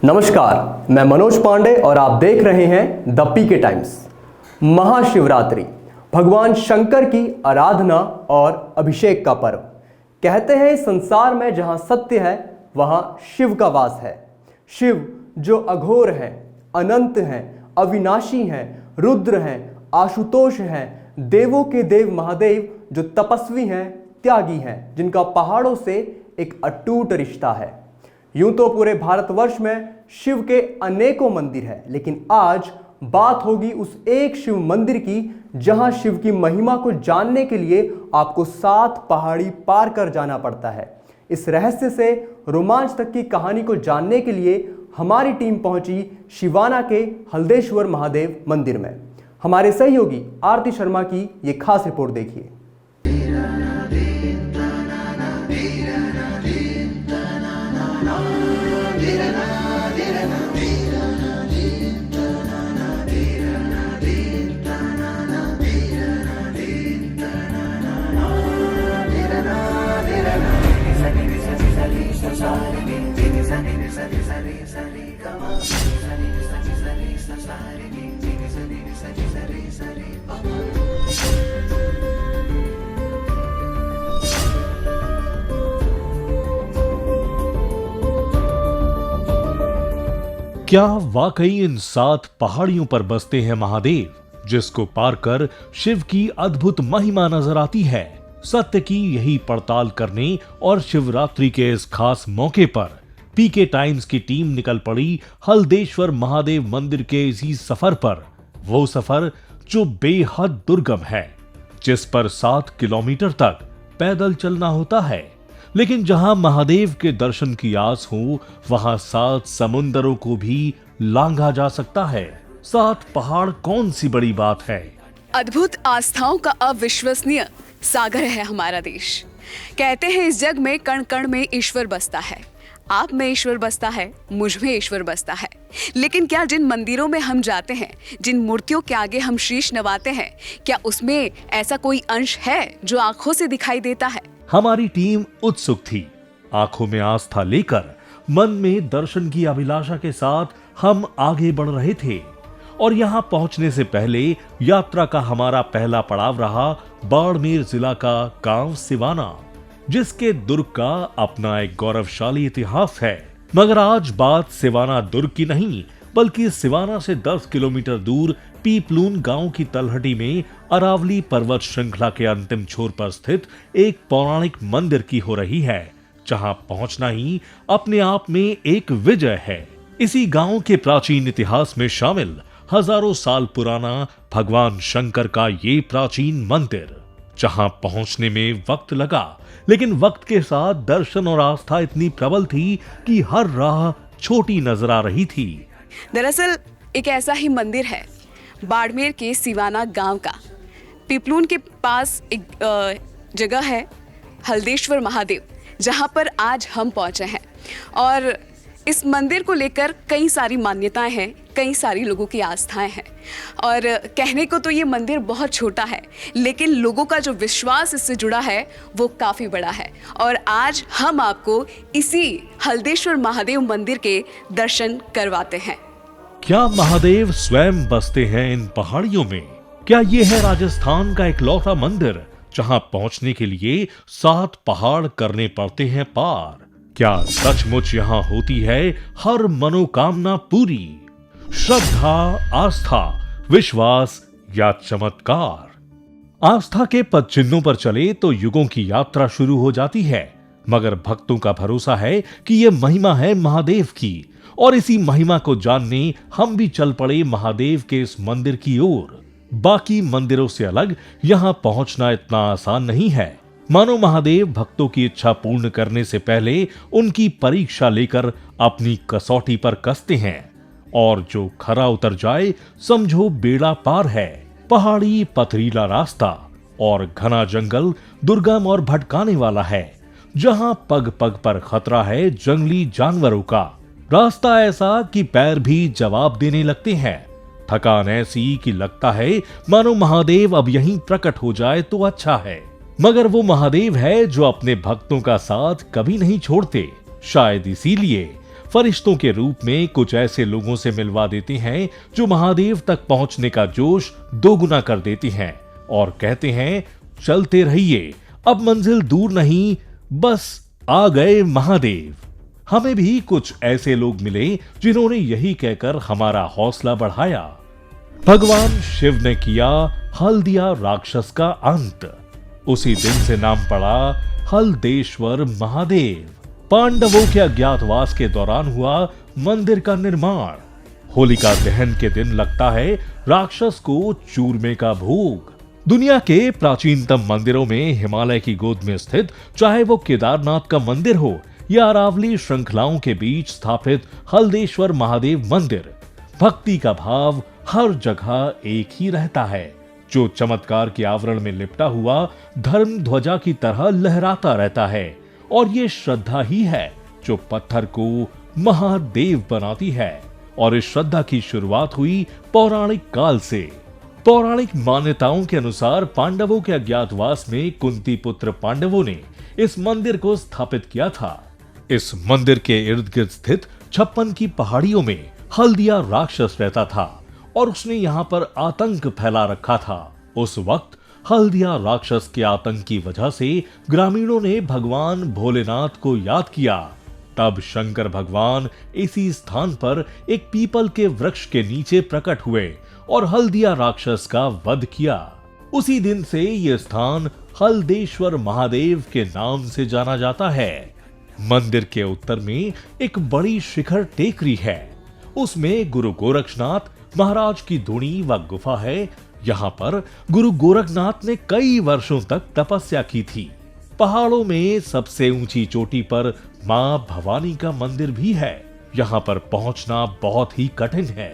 नमस्कार, मैं मनोज पांडे और आप देख रहे हैं द पीके टाइम्स। महाशिवरात्रि भगवान शंकर की आराधना और अभिषेक का पर्व। कहते हैं इस संसार में जहां सत्य है वहां शिव का वास है। शिव जो अघोर हैं, अनंत हैं, अविनाशी हैं, रुद्र हैं, आशुतोष हैं, देवों के देव महादेव जो तपस्वी हैं, त्यागी हैं, जिनका पहाड़ों से एक अटूट रिश्ता है। यूं तो पूरे भारतवर्ष में शिव के अनेकों मंदिर हैं, लेकिन आज बात होगी उस एक शिव मंदिर की जहां शिव की महिमा को जानने के लिए आपको 7 पहाड़ी पार कर जाना पड़ता है। इस रहस्य से रोमांच तक की कहानी को जानने के लिए हमारी टीम पहुंची शिवाना के हल्देश्वर महादेव मंदिर में। हमारे सहयोगी आरती शर्मा की ये खास रिपोर्ट देखिए। क्या वाकई इन 7 पहाड़ियों पर बसते हैं महादेव, जिसको पार कर शिव की अद्भुत महिमा नजर आती है? सत्य की यही पड़ताल करने और शिवरात्रि के इस खास मौके पर पीके टाइम्स की टीम निकल पड़ी हल्देश्वर महादेव मंदिर के इसी सफर पर। वो सफर जो बेहद दुर्गम है, जिस पर 7 किलोमीटर तक पैदल चलना होता है, लेकिन जहां महादेव के दर्शन की आस हो वहां 7 समुंदरों को भी लांघा जा सकता है। 7 पहाड़ कौन सी बड़ी बात है? अद्भुत आस्थाओं का अविश्वसनीय सागर है हमारा देश। कहते हैं इस जग में कण कण में ईश्वर बसता है। आप में ईश्वर बसता है, मुझ में ईश्वर बसता है। लेकिन क्या जिन मंदिरों में हम जाते हैं, जिन मूर्तियों के आगे हम शीश नवाते हैं, क्या उसमें ऐसा कोई अंश है जो आंखों से दिखाई देता है? हमारी टीम उत्सुक थी। आंखों में आस्था लेकर, मन में दर्शन की अभिलाषा के साथ हम आगे बढ़ रहे थे। और यहाँ पहुंचने से पहले यात्रा का हमारा पहला पड़ाव रहा बाड़मेर जिला का गांव सिवाना, जिसके दुर्ग का अपना एक गौरवशाली इतिहास है। मगर आज बात सिवाना दुर्ग की नहीं, बल्कि सिवाना से 10 किलोमीटर दूर पीपलून गांव की तलहटी में अरावली पर्वत श्रृंखला के अंतिम छोर पर स्थित एक पौराणिक मंदिर की हो रही है, जहां पहुंचना ही अपने आप में एक विजय है। इसी गांव के प्राचीन इतिहास में शामिल हजारों साल पुराना भगवान शंकर का ये प्राचीन मंदिर, जहां पहुंचने में वक्त लगा, लेकिन वक्त के साथ दर्शन और आस्था इतनी प्रबल थी कि हर राह छोटी नजर आ रही थी। दरअसल एक ऐसा ही मंदिर है बाड़मेर के सिवाना गांव का। पीपलून के पास एक जगह है हल्देश्वर महादेव, जहां पर आज हम पहुंचे हैं। और इस मंदिर को लेकर कई सारी मान्यताएं हैं, कई सारी लोगों की आस्थाएं हैं। और कहने को तो ये मंदिर बहुत छोटा है, लेकिन लोगों का जो विश्वास इससे जुड़ा है वो काफ़ी बड़ा है। और आज हम आपको इसी हल्देश्वर महादेव मंदिर के दर्शन करवाते हैं। क्या महादेव स्वयं बसते हैं इन पहाड़ियों में? क्या ये है राजस्थान का इकलौता मंदिर जहां पहुंचने के लिए 7 पहाड़ करने पड़ते हैं पार? क्या सचमुच यहाँ होती है हर मनोकामना पूरी? श्रद्धा, आस्था, विश्वास या चमत्कार? आस्था के पद चिन्हों पर चले तो युगों की यात्रा शुरू हो जाती है, मगर भक्तों का भरोसा है कि यह महिमा है महादेव की। और इसी महिमा को जानने हम भी चल पड़े महादेव के इस मंदिर की ओर। बाकी मंदिरों से अलग यहाँ पहुंचना इतना आसान नहीं है। मानो महादेव भक्तों की इच्छा पूर्ण करने से पहले उनकी परीक्षा लेकर अपनी कसौटी पर कसते हैं, और जो खरा उतर जाए समझो बेड़ा पार है। पहाड़ी पथरीला रास्ता और घना जंगल दुर्गम और भटकाने वाला है, जहां पग पग पर खतरा है जंगली जानवरों का। रास्ता ऐसा कि पैर भी जवाब देने लगते हैं। थकान ऐसी कि लगता है मानो महादेव अब यहीं प्रकट हो जाए तो अच्छा है। मगर वो महादेव है जो अपने भक्तों का साथ कभी नहीं छोड़ते। शायद इसीलिए फरिश्तों के रूप में कुछ ऐसे लोगों से मिलवा देती हैं जो महादेव तक पहुंचने का जोश दोगुना कर देती हैं और कहते हैं, चलते रहिए, अब मंजिल दूर नहीं, बस आ गए महादेव। हमें भी कुछ ऐसे लोग मिले जिन्होंने यही कहकर हमारा हौसला बढ़ाया। भगवान शिव ने किया हल्दिया राक्षस का अंत। उसी दिन से नाम पड़ा हल्देश्वर महादेव। पांडवों के अज्ञातवास के दौरान हुआ मंदिर का निर्माण। होलिका दहन के दिन लगता है राक्षस को चूरमे का भोग। दुनिया के प्राचीनतम मंदिरों में हिमालय की गोद में स्थित, चाहे वो केदारनाथ का मंदिर हो या अरावली श्रृंखलाओं के बीच स्थापित हल्देश्वर महादेव मंदिर, भक्ति का भाव हर जगह एक ही रहता है, जो चमत्कार के आवरण में लिपटा हुआ धर्म ध्वजा की तरह लहराता रहता है। और ये श्रद्धा ही है जो पत्थर को महादेव बनाती है। और इस श्रद्धा की शुरुआत हुई पौराणिक काल से। पौराणिक मान्यताओं के अनुसार पांडवों के अज्ञातवास में कुंती पुत्र पांडवों ने इस मंदिर को स्थापित किया था। इस मंदिर के इर्द गिर्द स्थित 56 की पहाड़ियों में हल्दिया राक्षस रहता था और उसने यहाँ पर आतंक फैला रखा था। उस वक्त हल्दिया राक्षस के आतंक की वजह से ग्रामीणों ने भगवान भोलेनाथ को याद किया। तब शंकर भगवान इसी स्थान पर एक पीपल के वृक्ष के नीचे प्रकट हुए और हल्दिया राक्षस का वध किया। उसी दिन से यह स्थान हल्देश्वर महादेव के नाम से जाना जाता है। मंदिर के उत्तर में एक बड़ी शिखर टेकरी है। उसमें गुरु गोरक्षनाथ महाराज की धुनी व गुफा है। यहाँ पर गुरु गोरखनाथ ने कई वर्षों तक तपस्या की थी। पहाड़ों में सबसे ऊंची चोटी पर मां भवानी का मंदिर भी है। यहाँ पर पहुंचना बहुत ही कठिन है।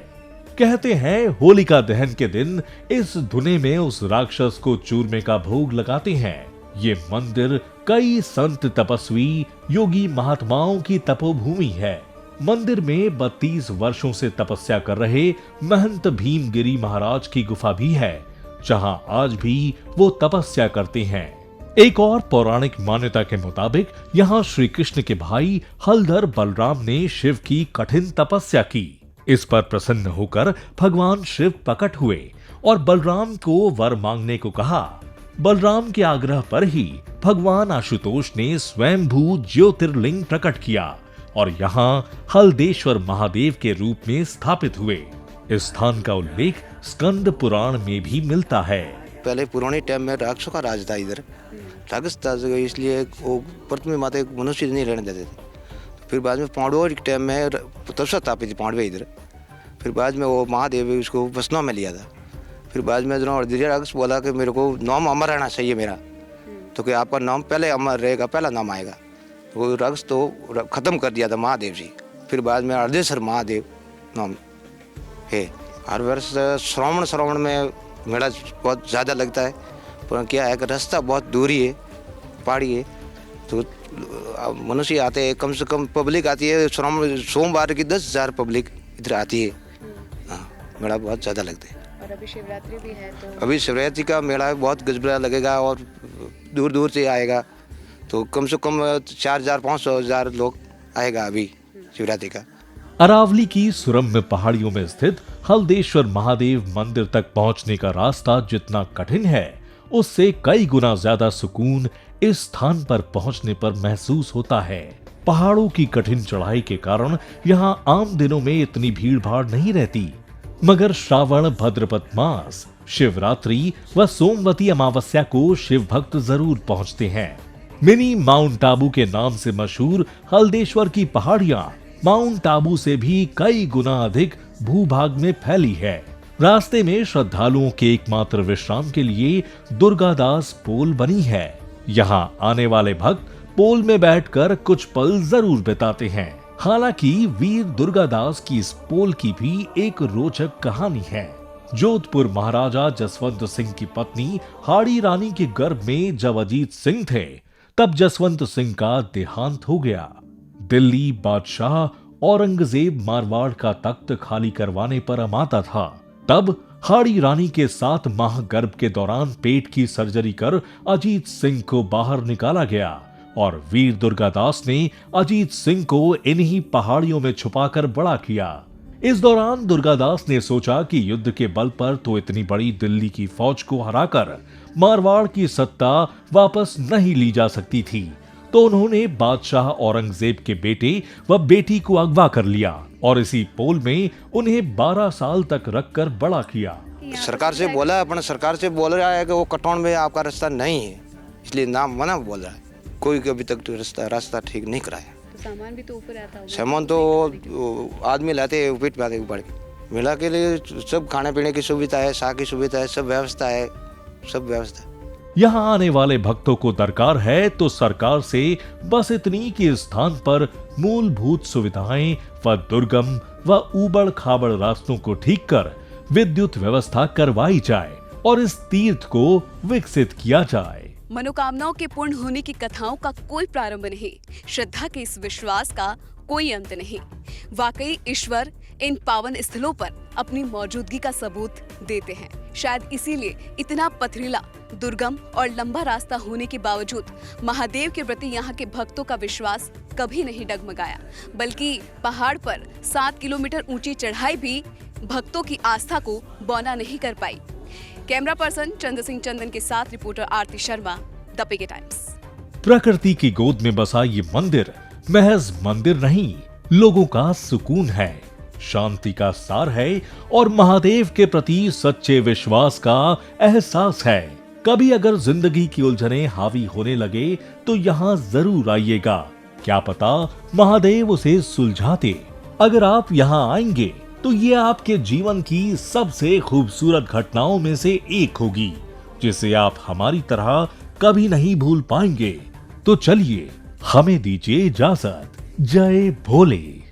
कहते हैं होलिका दहन के दिन इस धुने में उस राक्षस को चूरमे का भोग लगाते हैं। ये मंदिर कई संत तपस्वी योगी महात्माओं की तपोभूमि है। मंदिर में 32 वर्षों से तपस्या कर रहे महंत भीमगिरी महाराज की गुफा भी है, जहां आज भी वो तपस्या करते हैं। एक और पौराणिक मान्यता के मुताबिक यहाँ श्री कृष्ण के भाई हलधर बलराम ने शिव की कठिन तपस्या की। इस पर प्रसन्न होकर भगवान शिव प्रकट हुए और बलराम को वर मांगने को कहा। बलराम के आग्रह पर ही भगवान आशुतोष ने स्वयंभू ज्योतिर्लिंग प्रकट किया और यहाँ हल्देश्वर महादेव के रूप में स्थापित हुए। इस स्थान का उल्लेख स्कंद पुराण में भी मिलता है। पहले पुराने टाइम में राक्षसों का राज था इधर, राक्षस था, इसलिए वो पृथ्वी माता मनुष्य नहीं रहने देते थे। फिर बाद में पांडवों के टाइम में तपस्या स्थापित थी पांडवे इधर। फिर बाद में वो महादेव उसको वसना में लिया था। फिर बाद में जो राक्षस बोला कि मेरे को नाम अमर रहना चाहिए मेरा, तो कि आपका नाम पहले अमर रहेगा, पहला नाम आएगा। वो राक्षस तो खत्म कर दिया था महादेव जी। फिर बाद में हल्देश्वर महादेव नाम है। हर वर्ष श्रावण में मेला बहुत ज़्यादा लगता है, पर क्या है कि रास्ता बहुत दूरी है, पहाड़ी है, तो मनुष्य आते हैं, कम से कम पब्लिक आती है। सोमवार की 10,000 पब्लिक इधर आती है। हाँ, मेला बहुत ज़्यादा लगता है। और अभी शिवरात्रि भी है, तो अभी शिवरात्रि का मेला बहुत गजबरा लगेगा और दूर दूर से आएगा, तो कम से कम 4,000-5,000 लोग आएगा अभी शिवरात्रि का। अरावली की सुरम्य पहाड़ियों में स्थित हल्देश्वर महादेव मंदिर तक पहुंचने का रास्ता जितना कठिन है, उससे कई गुना ज्यादा सुकून इस स्थान पर पहुंचने पर महसूस होता है। पहाड़ों की कठिन चढ़ाई के कारण यहाँ आम दिनों में इतनी भीड़ भाड़ नहीं रहती, मगर श्रावण भाद्रपद मास, शिवरात्रि व सोमवती अमावस्या को शिव भक्त जरूर पहुंचते हैं। मिनी माउंट आबू के नाम से मशहूर हल्देश्वर की पहाड़ियां माउंट आबू से भी कई गुना अधिक भूभाग में फैली है। रास्ते में श्रद्धालुओं के एकमात्र विश्राम के लिए दुर्गादास पोल बनी है। यहाँ आने वाले भक्त पोल में बैठकर कुछ पल जरूर बिताते हैं। हालांकि वीर दुर्गादास की इस पोल की भी एक रोचक कहानी है। जोधपुर महाराजा जसवंत सिंह की पत्नी हाड़ी रानी के गर्भ में जब अजीत सिंह थे, तब जसवंत सिंह का देहांत हो गया। दिल्ली बादशाह औरंगजेब मारवाड़ का तख्त खाली करवाने पर अमाता था। तब हाड़ी रानी के 7 माह गर्भ के दौरान पेट की सर्जरी कर अजीत सिंह को बाहर निकाला गया और वीर दुर्गादास ने अजीत सिंह को इन्हीं पहाड़ियों में छुपाकर बड़ा किया। इस दौरान दुर्गादास ने सोचा कि युद्ध के बल पर तो इतनी बड़ी दिल्ली की फौज को हराकर मारवाड़ की सत्ता वापस नहीं ली जा सकती थी, तो उन्होंने बादशाह औरंगजेब के बेटे व बेटी को अगवा कर लिया और इसी पोल में उन्हें 12 साल तक रखकर बड़ा किया। सरकार से बोला, अपने सरकार से बोल रहा है कि वो कटौन में आपका रास्ता नहीं है, इसलिए नाम मना बोल रहा है। कोई अभी तक रास्ता ठीक नहीं कराया। सामान भी तो ऊपर आता होगा। सामान तो आदमी लाते हैं पीठ पे आते ऊपर के। मेला के लिए सब खाने पीने की सुविधा है, शाह की सुविधा है, सब व्यवस्था है, सब व्यवस्था। यहाँ आने वाले भक्तों को दरकार है तो सरकार से बस इतनी कि स्थान पर मूलभूत सुविधाएं व दुर्गम व ऊबड़ खाबड़ रास्तों को ठीक कर विद्युत व्यवस्था करवाई जाए और इस तीर्थ को विकसित किया जाए। मनोकामनाओं के पूर्ण होने की कथाओं का कोई प्रारंभ नहीं, श्रद्धा के इस विश्वास का कोई अंत नहीं। वाकई ईश्वर इन पावन स्थलों पर अपनी मौजूदगी का सबूत देते हैं। शायद इसीलिए इतना पथरीला, दुर्गम और लंबा रास्ता होने के बावजूद महादेव के प्रति यहाँ के भक्तों का विश्वास कभी नहीं डगमगाया, बल्कि पहाड़ पर 7 किलोमीटर ऊंची चढ़ाई भी भक्तों की आस्था को बौना नहीं कर पाई। कैमरा पर्सन चंद्र सिंह चंदन के साथ रिपोर्टर आरती शर्मा, द पिके टाइम्स। प्रकृति की गोद में बसा ये मंदिर महज मंदिर नहीं, लोगों का सुकून है, शांति का सार है और महादेव के प्रति सच्चे विश्वास का एहसास है। कभी अगर जिंदगी की उलझनें हावी होने लगे तो यहाँ जरूर आइएगा, क्या पता महादेव उसे सुलझाते। अगर आप यहाँ आएंगे तो ये आपके जीवन की सबसे खूबसूरत घटनाओं में से एक होगी, जिसे आप हमारी तरह कभी नहीं भूल पाएंगे। तो चलिए, हमें दीजिए इजाजत। जय भोले।